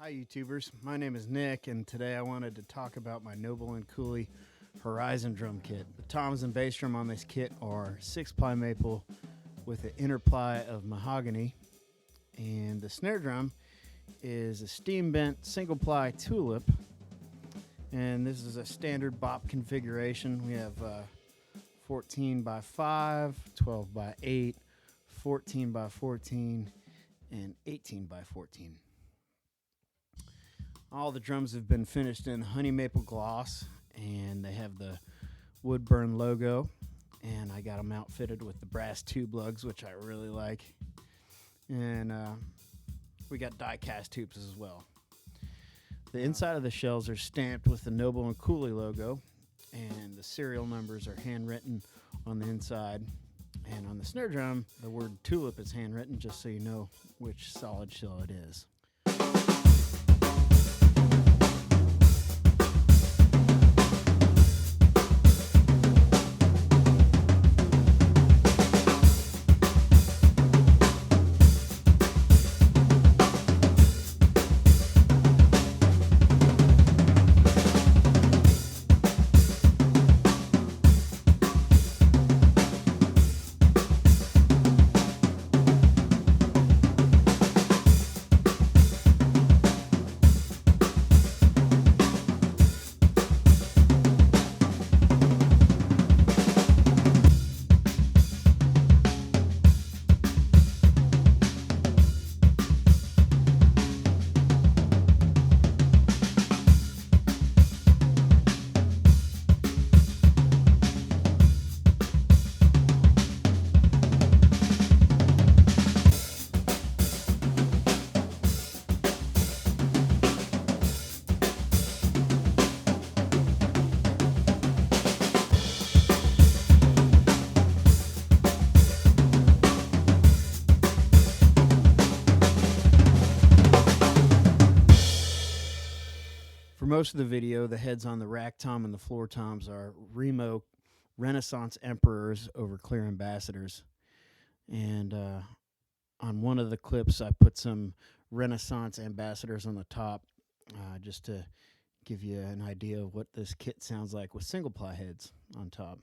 Hi YouTubers, my name is Nick, and today I wanted to talk about my Noble and Cooley Horizon drum kit. The toms and bass drum on this kit are 6-ply maple with an inner ply of mahogany, and the snare drum is a steam bent single-ply tulip, and this is a standard bop configuration. We have 14 by 5, 12 by 8, 14 by 14, and 18 by 14. All the drums have been finished in honey maple gloss, and they have the Woodburn logo, and I got them outfitted with the brass tube lugs, which I really like, and we got die cast tubes as well. The inside of the shells are stamped with the Noble and Cooley logo, and the serial numbers are handwritten on the inside. And on the snare drum, the word tulip is handwritten, just so you know which solid shell it is. For most of the video, the heads on the rack tom and the floor toms are Remo Renaissance Emperors over clear ambassadors. And on one of the clips, I put some Renaissance ambassadors on the top just to give you an idea of what this kit sounds like with single ply heads on top.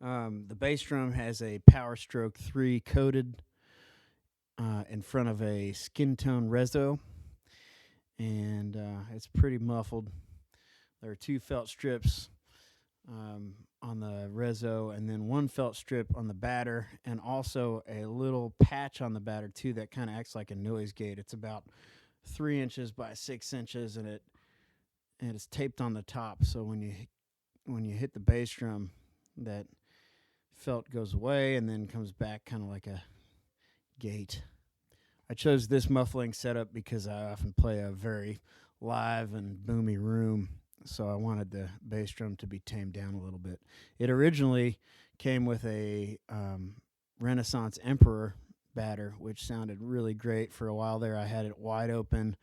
The bass drum has a Powerstroke 3 coated in front of a Skyntone reso, and it's pretty muffled. There are 2 felt strips on the reso, and then 1 felt strip on the batter, and also a little patch on the batter too that kind of acts like a noise gate. It's about 3 inches by 6 inches, and it's taped on the top, so when you hit the bass drum, that felt goes away and then comes back kind of like a gate. I chose this muffling setup because I often play a very live and boomy room, so I wanted the bass drum to be tamed down a little bit. It originally came with a Renaissance Emperor batter, which sounded really great. For a while there, I had it wide open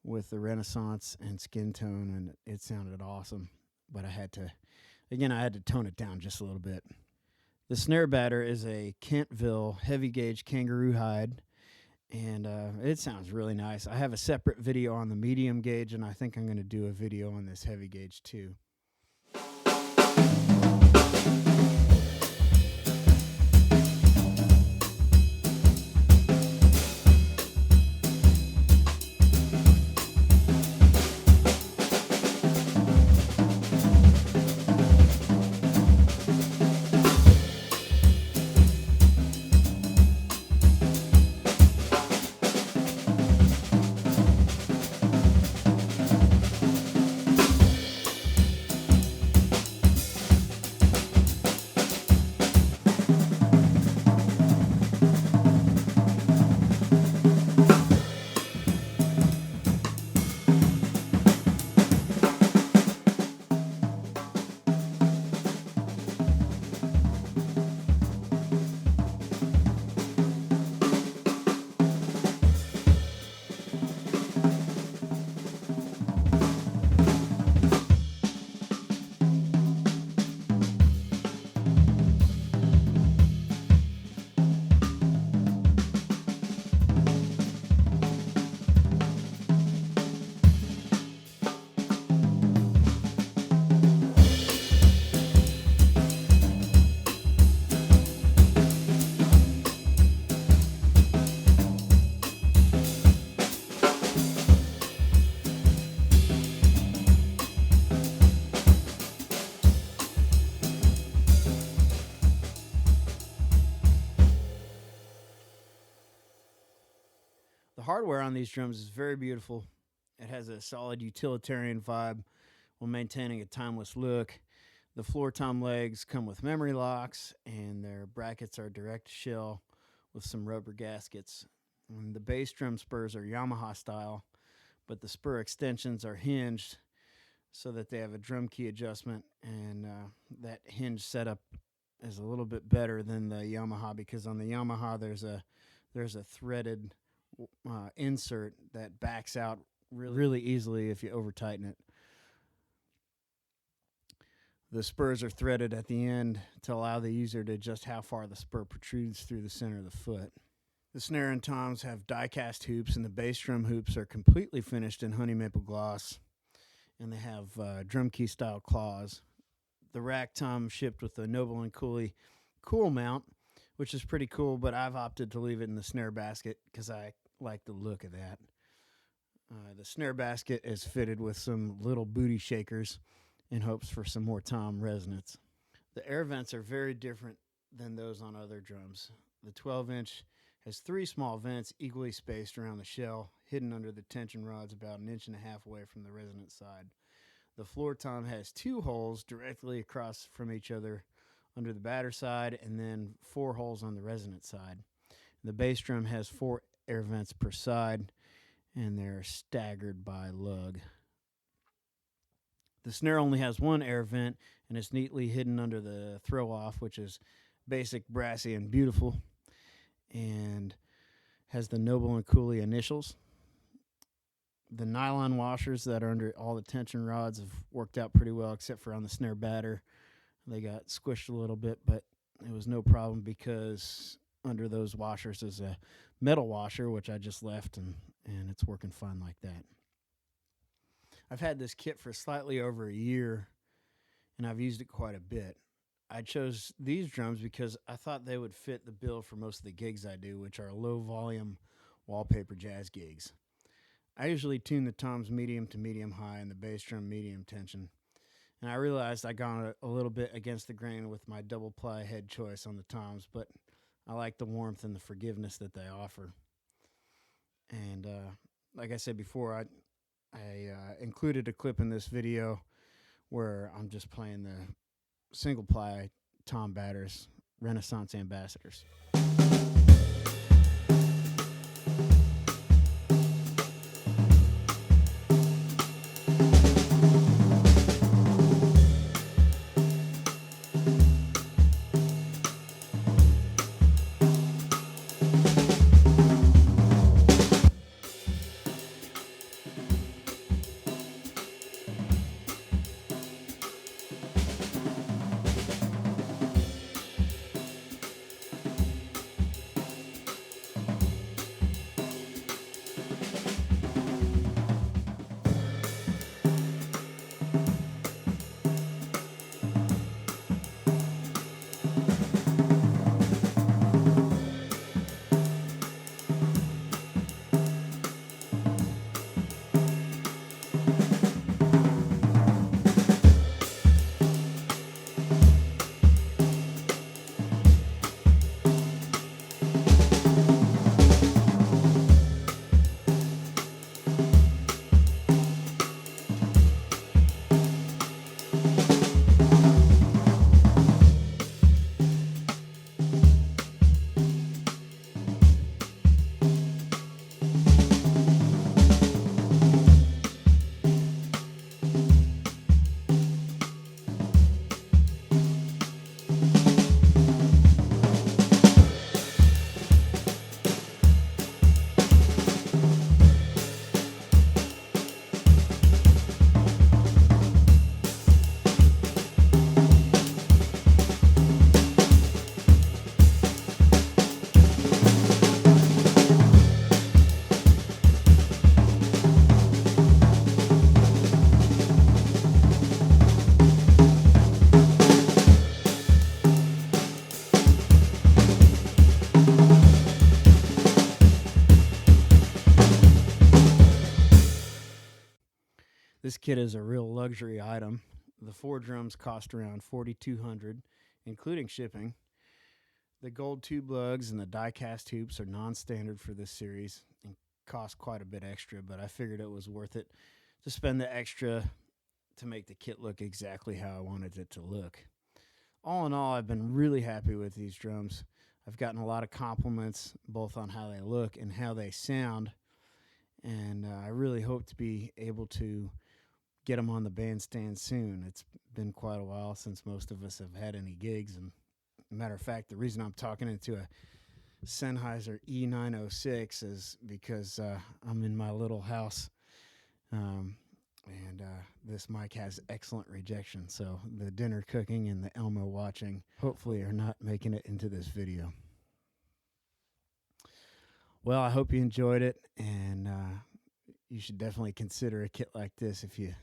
with the Renaissance and Skyntone, and it sounded awesome. But I had to tone it down just a little bit. The snare batter is a Kentville Heavy gauge kangaroo hide, and it sounds really nice. I have a separate video on the medium gauge, and I think I'm going to do a video on this heavy gauge too. hardware on these drums is very beautiful. It has a solid utilitarian vibe while maintaining a timeless look. The floor tom legs come with memory locks, and their brackets are direct shell with some rubber gaskets. And the bass drum spurs are Yamaha style, but the spur extensions are hinged so that they have a drum key adjustment, and that hinge setup is a little bit better than the Yamaha, because on the Yamaha there's a threaded insert that backs out really easily if you over tighten it. The spurs are threaded at the end to allow the user to adjust how far the spur protrudes through the center of the foot. The snare and toms have die-cast hoops, and the bass drum hoops are completely finished in honey maple gloss, and they have drum key style claws. The rack tom shipped with the Noble and Cooley cool mount, which is pretty cool, but I've opted to leave it in the snare basket because I like the look of that. The snare basket is fitted with some little booty shakers in hopes for some more tom resonance. The air vents are very different than those on other drums. The 12-inch has 3 small vents equally spaced around the shell, hidden under the tension rods about 1.5 inches away from the resonance side. The floor tom has 2 holes directly across from each other under the batter side, and then 4 holes on the resonance side. The bass drum has 4 air vents per side, and they're staggered by lug. The snare only has 1 air vent, and it's neatly hidden under the throw-off, which is basic, brassy, and beautiful, and has the Noble and Cooley initials. The nylon washers that are under all the tension rods have worked out pretty well, except for on the snare batter. They got squished a little bit, but it was no problem because under those washers is a metal washer, which I just left, and it's working fine like that. I've had this kit for slightly over a year, and I've used it quite a bit. I chose these drums because I thought they would fit the bill for most of the gigs I do, which are low-volume wallpaper jazz gigs. I usually tune the toms medium to medium high and the bass drum medium tension, and I realized I got a little bit against the grain with my double-ply head choice on the toms, but I like the warmth and the forgiveness that they offer. And like I said before, I included a clip in this video where I'm just playing the single-ply tom batters, Renaissance Ambassadors. This kit is a real luxury item. The 4 drums cost around $4,200, including shipping. The gold tube lugs and the die-cast hoops are non-standard for this series and cost quite a bit extra, but I figured it was worth it to spend the extra to make the kit look exactly how I wanted it to look. All in all, I've been really happy with these drums. I've gotten a lot of compliments both on how they look and how they sound, and I really hope to be able to get them on the bandstand soon. It's been quite a while since most of us have had any gigs, and matter of fact, the reason I'm talking into a Sennheiser E906 is because I'm in my little house, and this mic has excellent rejection, so the dinner cooking and the Elmo watching hopefully are not making it into this video. Well, I hope you enjoyed it, and you should definitely consider a kit like this if you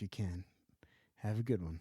can. Have a good one.